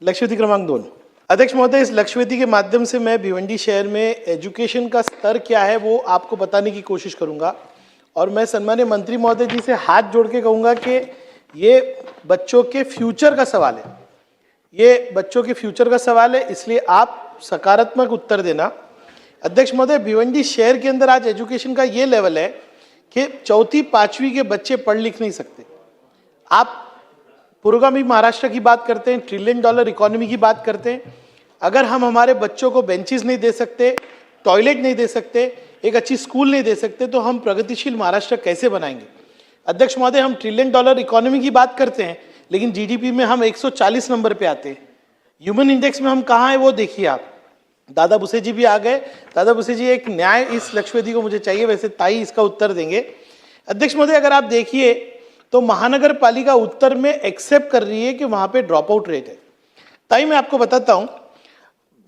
लक्षवेधी क्रमांक 2। अध्यक्ष महोदय, इस लक्षवेधी के माध्यम से मैं भिवंडी शहर में एजुकेशन का स्तर क्या है वो आपको बताने की कोशिश करूंगा और मैं सम्माननीय मंत्री महोदय जी से हाथ जोड़ के कहूंगा कि ये बच्चों के फ्यूचर का सवाल है, ये बच्चों के फ्यूचर का सवाल है, इसलिए आप सकारात्मक उत्तर देना। अध्यक्ष महोदय, भिवंडी शहर के अंदर आज एजुकेशन का ये लेवल है कि चौथी पांचवी के बच्चे पढ़ लिख नहीं सकते। आप पुरोगामी महाराष्ट्र की बात करते हैं, $1 ट्रिलियन इकोनॉमी की बात करते हैं, अगर हम हमारे बच्चों को बेंचेस नहीं दे सकते, टॉयलेट नहीं दे सकते, एक अच्छी स्कूल नहीं दे सकते, तो हम प्रगतिशील महाराष्ट्र कैसे बनाएंगे। अध्यक्ष महोदय, हम $1 ट्रिलियन इकोनॉमी की बात करते हैं, लेकिन जीडीपी में हम 140 नंबर पे आते हैं। ह्यूमन इंडेक्स में हम कहाँ हैं वो देखिए आप। दादा भुसे जी भी आ गए। दादा भुसे जी, एक न्याय इस लक्षवेधी को मुझे चाहिए, वैसे ताई इसका उत्तर देंगे। अध्यक्ष महोदय, अगर आप देखिए तो महानगर पालिका उत्तर में एक्सेप्ट कर रही है कि वहां पे ड्रॉप आउट रेट है। ताई मैं आपको बताता हूं,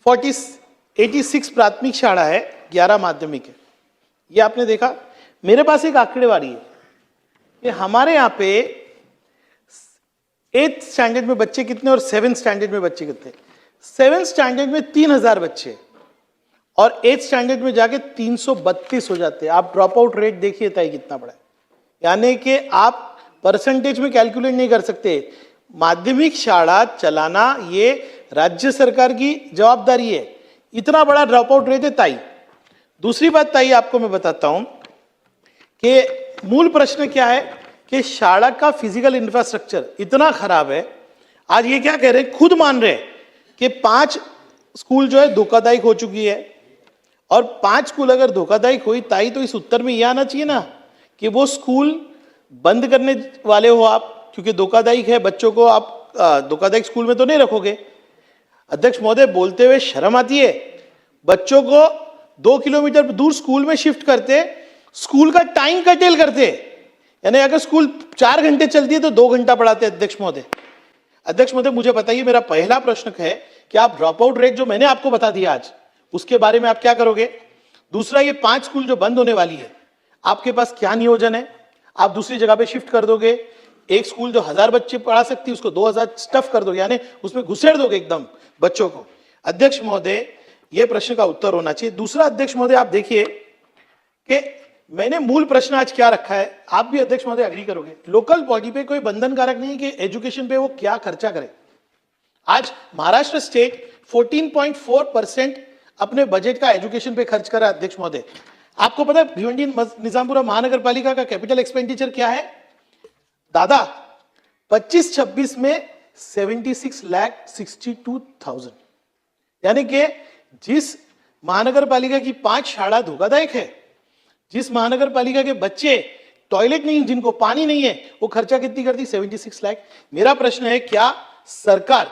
86 प्राथमिक शाला है, 11 माध्यमिक है। ये आपने देखा। मेरे पास एक आंकड़ेवारी है कि हमारे यहाँ पे 8th स्टैंडर्ड में बच्चे कितने और 7th स्टैंडर्ड में बच्चे कितने। 7th स्टैंडर्ड में 3000 बच्चे और 8th स्टैंडर्ड में जाके 332 हो जाते हैं। आप ड्रॉप आउट रेट देखिए ताई कितना बड़ा है, यानी कि आप परसेंटेज में कैलकुलेट नहीं कर सकते। माध्यमिक शाला चलाना ये राज्य सरकार की जवाबदारी है। इतना बड़ा ड्रॉप आउट रेट है ताई। दूसरी बात ताई आपको मैं बताता हूं कि मूल प्रश्न क्या है कि शाला का फिजिकल इंफ्रास्ट्रक्चर इतना खराब है। आज ये क्या कह रहे हैं, खुद मान रहे हैं कि 5 स्कूल जो है धोखादायक हो चुकी है, और 5 स्कूल अगर धोखादायक हुई ताई, तो इस उत्तर में यह आना चाहिए ना कि वो स्कूल बंद करने वाले हो आप, क्योंकि धोखादायक है, बच्चों को आप धोखादायक स्कूल में तो नहीं रखोगे। अध्यक्ष महोदय, बोलते हुए शर्म आती है। बच्चों को 2 किलोमीटर दूर स्कूल में शिफ्ट करते, स्कूल का टाइम कटेल करते, यानी अगर स्कूल 4 घंटे चलती है तो 2 घंटा पढ़ाते। अध्यक्ष महोदय, मुझे बताइए, मेरा पहला प्रश्न है कि आप ड्रॉप आउट रेट जो मैंने आपको बता दिया आज, उसके बारे में आप क्या करोगे। दूसरा, ये 5 स्कूल जो बंद होने वाली है, आपके पास क्या नियोजन है। आप दूसरी जगह पे शिफ्ट कर दोगे। एक स्कूल जो 1000 बच्चे पढ़ा सकती है उसको 2000 स्टफ कर दोगे, यानी उसमें घुसेड़ दोगे एकदम बच्चों को। अध्यक्ष महोदय, यह प्रश्न का उत्तर होना चाहिए। दूसरा अध्यक्ष महोदय, आप देखिए कि मैंने मूल प्रश्न आज क्या रखा है, आप भी अध्यक्ष महोदय अग्री करोगे। लोकल बॉडी पे कोई बंधन कारक नहीं कि एजुकेशन पे वो क्या खर्चा करे। आज महाराष्ट्र स्टेट 14.4% अपने बजट का एजुकेशन पे खर्च कर रहा है। अध्यक्ष महोदय, आपको पता है भिवंडी निजामपुरा महानगर पालिका का कैपिटल एक्सपेंडिचर क्या है दादा, 25-26 में 76,62,000, यानी कि जिस महानगर पालिका की 5 शाला धोखादायक है, जिस महानगर पालिका के बच्चे टॉयलेट नहीं, जिनको पानी नहीं है, वो खर्चा कितनी करती, 76 लाख। मेरा प्रश्न है, क्या सरकार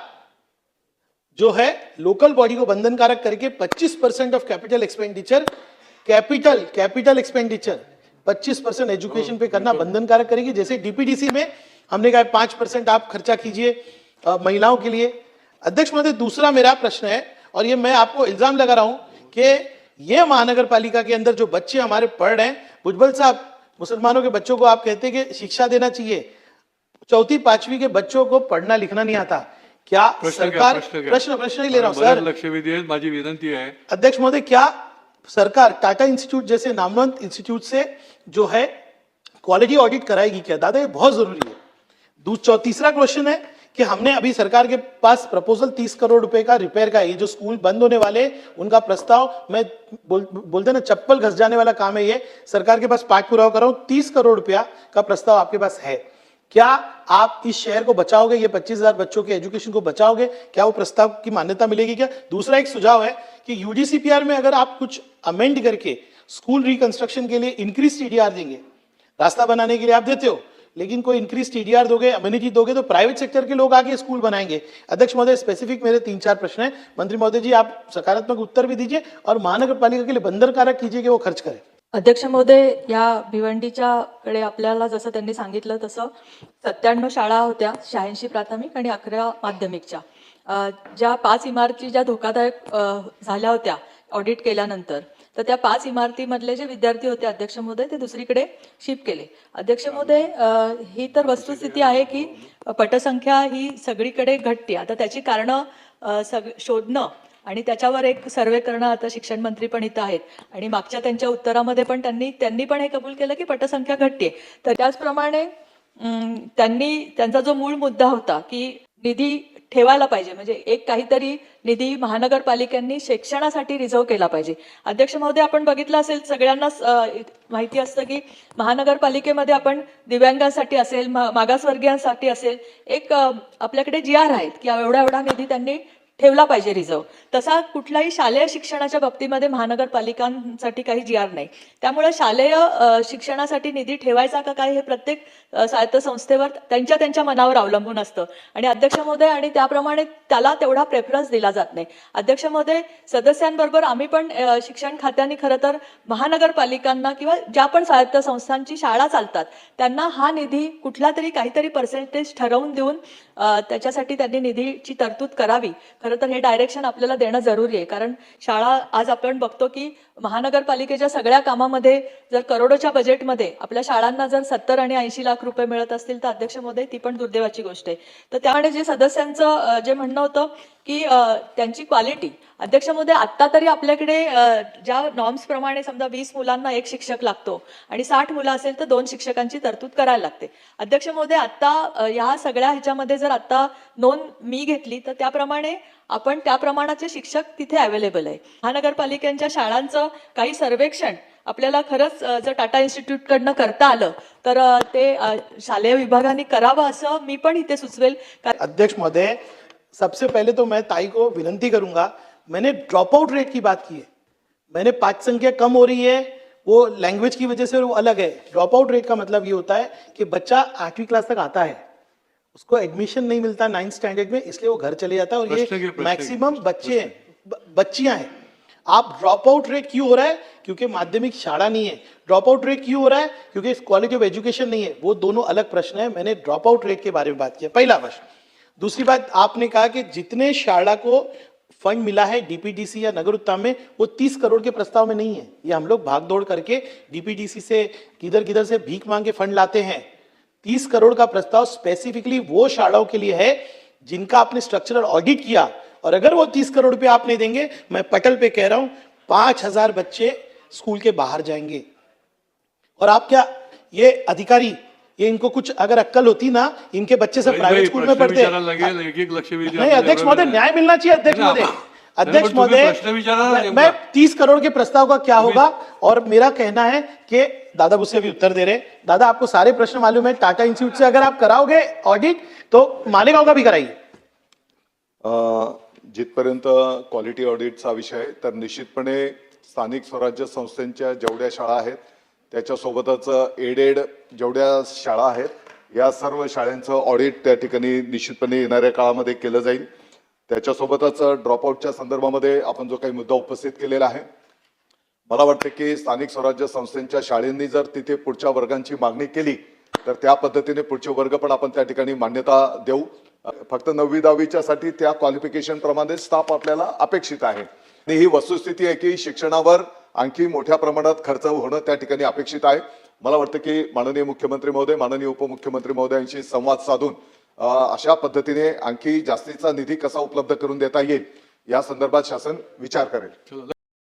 जो है लोकल बॉडी को बंधनकारक करके 25% of capital expenditure, capital expenditure 25% education पे करना बंधनकारक करेगी, जैसे डीपीडीसी में हमने कहा 5% आप खर्चा कीजिए महिलाओं के लिए। अध्यक्ष महोदय, दूसरा मेरा प्रश्न है, और ये मैं आपको इल्जाम लगा रहा हूं कि ये महानगर पालिका के अंदर जो बच्चे हमारे पढ़ रहे हैं, भुजबल साहब, मुसलमानों के बच्चों को आप कहते हैं कि शिक्षा देना चाहिए, चौथी पांचवी के बच्चों को पढ़ना लिखना नहीं आता। क्या सरकार, प्रश्न ही ले रहा हूं सर, लक्षवेधी माझी विनंती है। अध्यक्ष महोदय, क्या सरकार टाटा इंस्टीट्यूट जैसे नामवंत इंस्टीट्यूट से जो है क्वालिटी ऑडिट कराएगी क्या दादा, ये बहुत जरूरी है। तीसरा क्वेश्चन है कि हमने अभी सरकार के पास प्रपोजल 30 करोड़ रुपए का रिपेयर का है, ये जो स्कूल बंद होने वाले उनका प्रस्ताव, मैं बोलते ना चप्पल घस जाने वाला काम है, ये सरकार के पास पाठ पुरावा कर रहा हूं, 30 करोड़ रुपया का प्रस्ताव आपके पास है। क्या आप इस शहर को बचाओगे, ये 25,000 बच्चों के एजुकेशन को बचाओगे, क्या वो प्रस्ताव की मान्यता मिलेगी क्या। दूसरा एक सुझाव है कि यूडीसीपीआर में अगर आप कुछ अमेंड करके स्कूल रिकंस्ट्रक्शन के लिए इंक्रीज टीडीआर देंगे, रास्ता बनाने के लिए आप देते हो, लेकिन कोई इंक्रीज टीडीआर दोगे, अम्यूनिटी दोगे, तो प्राइवेट सेक्टर के लोग आके स्कूल बनाएंगे। अध्यक्ष महोदय, स्पेसिफिक मेरे 3-4 प्रश्न हैं। मंत्री महोदय जी, आप सकारात्मक उत्तर भी दीजिए और महानगर पालिका के लिए बंधनकारक कीजिए कि वो खर्च करे। अध्यक्ष महोदय, या भिवंडीच्या कडे आपल्याला जसं त्यांनी सांगितलं तसं 97 शाळा होत्या, 86 प्राथमिक आणि 11 माध्यमिकच्या, ज्या 5 इमारती ज्या धोकादायक झाल्या होत्या ऑडिट केल्यानंतर, तर त्या 5 इमारतीमधले जे विद्यार्थी होते अध्यक्ष महोदय ते दुसरीकडे शिफ्ट केले. अध्यक्ष महोदय ही तर वस्तुस्थिती आहे की पटसंख्या ही सगळीकडे घटते. आता त्याची कारणं शोधणं आणि त्याच्यावर एक सर्वे करणं, आता शिक्षण मंत्री पण इथं आहेत आणि मागच्या त्यांच्या उत्तरामध्ये पण त्यांनी पण हे कबूल केलं की पटसंख्या घटते. तर त्याचप्रमाणे त्यांचा जो मूळ मुद्दा होता की निधी ठेवायला पाहिजे, म्हणजे एक काहीतरी निधी महानगरपालिकांनी शिक्षणासाठी रिझर्व केला पाहिजे. अध्यक्ष महोदय, आपण बघितलं असेल, सगळ्यांनाच माहिती असतं की महानगरपालिकेमध्ये आपण दिव्यांगांसाठी असेल, मागासवर्गीयांसाठी असेल, एक आपल्याकडे GR आहेत की एवढा निधी त्यांनी ठेवला पाहिजे रिझर्व. तसा कुठलाही शालेय शिक्षणाच्या बाबतीमध्ये महानगरपालिकांसाठी काही GR नाही. त्यामुळे शालेय शिक्षणासाठी निधी ठेवायचा का काय हे प्रत्येक स्वायत्त संस्थेवर त्यांच्या मनावर अवलंबून असतं आणि अध्यक्ष महोदय आणि त्याप्रमाणे त्याला तेवढा प्रेफरन्स दिला जात नाही. अध्यक्ष महोदय, सदस्यांबरोबर आम्ही पण शिक्षण खात्याने खरं तर महानगरपालिकांना किंवा ज्या पण स्वायत्त संस्थांची शाळा चालतात त्यांना हा निधी कुठला तरी काहीतरी पर्सेंटेज ठरवून देऊन त्याच्यासाठी त्यांनी निधीची तरतूद करावी. खरं तर हे डायरेक्शन आपल्याला देणं जरुरी आहे, कारण शाळा आज आपण बघतो की महानगरपालिकेच्या सगळ्या कामामध्ये जर करोडोच्या बजेटमध्ये आपल्या शाळांना जर 70 आणि 80 लाख रुपये मिळत असतील तर अध्यक्ष महोदय ती पण दुर्दैवाची गोष्ट आहे. तर त्यामुळे जे सदस्यांचं जे म्हणणं होतं की त्यांची क्वालिटी, अध्यक्ष महोदय आता तरी आपल्याकडे ज्या नॉर्म्स प्रमाणे समजा 20 मुलांना 1 शिक्षक लागतो आणि 60 मुलं असेल तर 2 शिक्षकांची तरतूद करायला लागते. अध्यक्ष महोदय, आता या सगळ्या ह्याच्यामध्ये जर आता नोंद मी घेतली तर त्याप्रमाणे आपण त्या प्रमाणाचे शिक्षक तिथे अवेलेबल आहे. महानगरपालिकांच्या शाळांचं काही सर्वेक्षण आपल्याला खरंच जर टाटा इन्स्टिट्यूट कडनं करता आलं तर ते शालेय विभागाने करावं असं मी पण इथे सुचवेल. अध्यक्ष महोदय, सबसे पहले तो मैं ताई को विनंती करूंगा, मैंने ड्रॉप आउट रेट की बात की है. मैंने पाठ संख्या कम हो रही है वो लैंग्वेज की वजह से वो अलग है. ड्रॉप आउट रेट का मतलब ये होता है कि बच्चा 8वीं क्लास तक आता है, उसको एडमिशन नहीं मिलता 9th स्टैंडर्ड में, इसलिए वो घर चले जाता है और ये मैक्सिमम बच्चे हैं, बच्चियां हैं. आप ड्रॉप आउट रेट क्यों हो रहा है? क्योंकि माध्यमिक शाला नहीं है. ड्रॉप आउट रेट क्यों हो रहा है? क्योंकि क्वालिटी ऑफ एजुकेशन नहीं है. वो दोनों अलग प्रश्न है. मैंने ड्रॉप आउट रेट के बारे में बात किया, पहला प्रश्न. दूसरी बात, आपने कहा कि जितने शाला को फंड मिला है डीपीडीसी या नगर उत्थान में, वो 30 करोड़ के प्रस्ताव में नहीं है. ये हम लोग भागदौड़ करके डीपीडीसी से किधर से भीख मांग के फंड लाते हैं. 30 करोड़ का प्रस्ताव स्पेसिफिकली वो शालाओं के लिए है जिनका आपने स्ट्रक्चरल ऑडिट किया, और अगर वो 30 करोड़ रुपए आप नहीं देंगे, मैं पटल पे कह रहा हूं 5000 बच्चे स्कूल के बाहर जाएंगे. और आप क्या, ये अधिकारी, ये इनको कुछ अगर अक्कल होती ना, इनके बच्चे सब प्राइवेट स्कूल में पढ़ते हैं. नहीं अध्यक्ष महोदय, न्याय मिलना चाहिए अध्यक्ष महोदय. अध्यक्ष महोदय, मैं 30 करोड़ के प्रस्ताव का क्या होगा, और मेरा कहना है कि दादा मुझसे भी उत्तर दे रहे. दादा, आपको सारे प्रश्न मालूम है. टाटा इंस्टीट्यूट से अगर आप कराओगे ऑडिट तो मालेगांव का भी कराइए. जिथपर्यंत क्वालिटी ऑडिटचा विषय आहे, तर निश्चितपणे स्थानिक स्वराज्य संस्थांच्या जेवढ्या शाळा आहेत त्याच्यासोबतच एडेड जेवढ्या शाळा आहेत या सर्व शाळांचं ऑडिट त्या ठिकाणी निश्चितपणे येणाऱ्या काळामध्ये केलं जाईल. त्याच्यासोबतच ड्रॉपआउटच्या संदर्भामध्ये आपण जो काही मुद्दा उपस्थित केलेला आहे, मला वाटतं की स्थानिक स्वराज्य संस्थांच्या शाळांनी जर तिथे पुढच्या वर्गांची मागणी केली तर त्या पद्धतीने पुढचे वर्ग पण आपण त्या ठिकाणी मान्यता देऊ. फक्त 9वी 10वीच्या साठी त्या क्वालिफिकेशन प्रमाणे स्टाफ आपल्याला अपेक्षित आहे. आणि ही वस्तुस्थिती आहे की शिक्षणावर आणखी मोठ्या प्रमाणात खर्च होणं त्या ठिकाणी अपेक्षित आहे. मला वाटतं की माननीय मुख्यमंत्री महोदय, माननीय उपमुख्यमंत्री महोदयांशी संवाद साधून अशा पद्धतीने आणखी जास्तीचा निधी कसा उपलब्ध करून देता येईल या संदर्भात शासन विचार करेल.